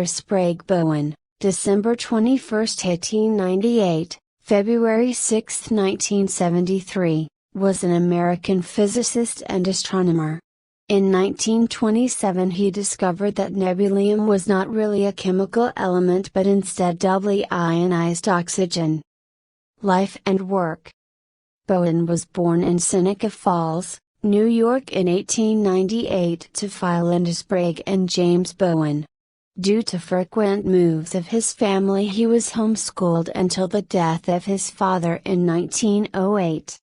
Sprague Bowen, December 21, 1898, February 6, 1973, was an American physicist and astronomer. In 1927 he discovered that nebulium was not really a chemical element but instead doubly ionized oxygen. Life and work. Bowen was born in Seneca Falls, New York in 1898 to Philinda Sprague and James Bowen. Due to frequent moves of his family he was homeschooled until the death of his father in 1908.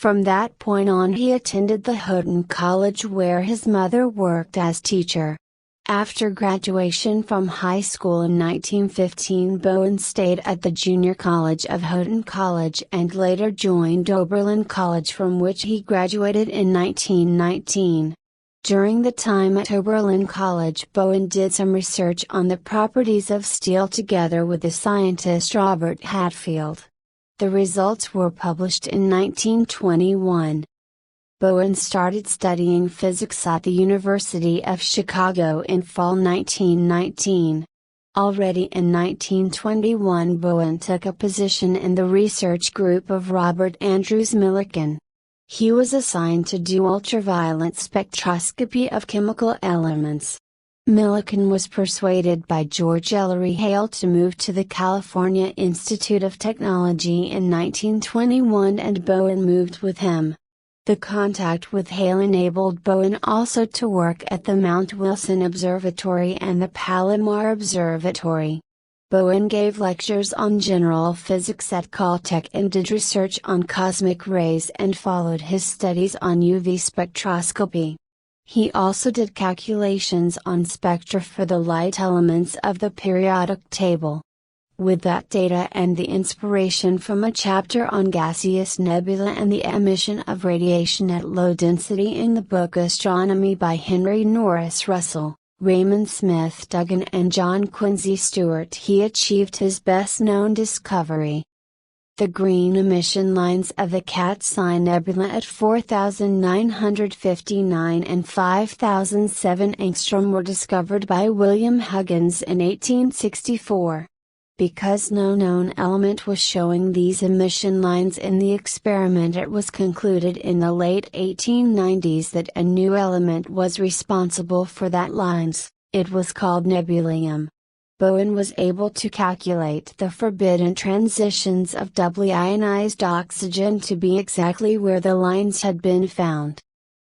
From that point on he attended the Houghton College where his mother worked as teacher. After graduation from high school in 1915 Bowen stayed at the junior college of Houghton College and later joined Oberlin College from which he graduated in 1919. During the time at Oberlin College Bowen did some research on the properties of steel together with the scientist Robert Hadfield. The results were published in 1921. Bowen started studying physics at the University of Chicago in fall 1919. Already in 1921 Bowen took a position in the research group of Robert Andrews Millikan. He was assigned to do ultraviolet spectroscopy of chemical elements. Millikan was persuaded by George Ellery Hale to move to the California Institute of Technology in 1921 and Bowen moved with him. The contact with Hale enabled Bowen also to work at the Mount Wilson Observatory and the Palomar Observatory. Bowen gave lectures on general physics at Caltech and did research on cosmic rays and followed his studies on UV spectroscopy. He also did calculations on spectra for the light elements of the periodic table. With that data and the inspiration from a chapter on gaseous nebula and the emission of radiation at low density in the book Astronomy by Henry Norris Russell, Raymond Smith Duggan and John Quincy Stewart he achieved his best-known discovery. The green emission lines of the Cat's-Eye Nebula at 4,959 and 5,007 angstrom were discovered by William Huggins in 1864. Because no known element was showing these emission lines in the experiment it was concluded in the late 1890s that a new element was responsible for that lines. It was called nebulium. Bowen was able to calculate the forbidden transitions of doubly ionized oxygen to be exactly where the lines had been found.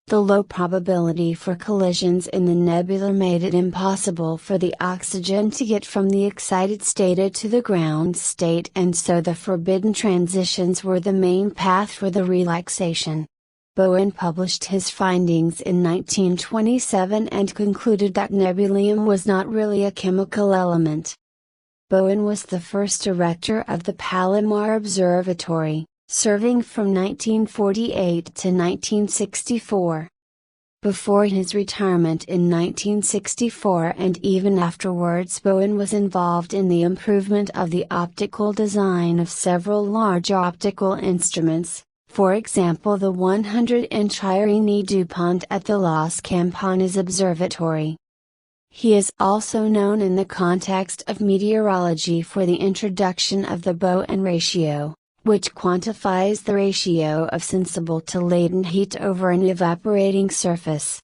The low probability for collisions in the nebula made it impossible for the oxygen to get from the excited state to the ground state and so the forbidden transitions were the main path for the relaxation. Bowen published his findings in 1927 and concluded that nebulium was not really a chemical element. Bowen was the first director of the Palomar Observatory, serving from 1948 to 1964. Before his retirement in 1964 and even afterwards Bowen was involved in the improvement of the optical design of several large optical instruments, for example the 100-inch Irene DuPont at the Los Campanas Observatory. He is also known in the context of meteorology for the introduction of the Bowen ratio, which quantifies the ratio of sensible to latent heat over an evaporating surface.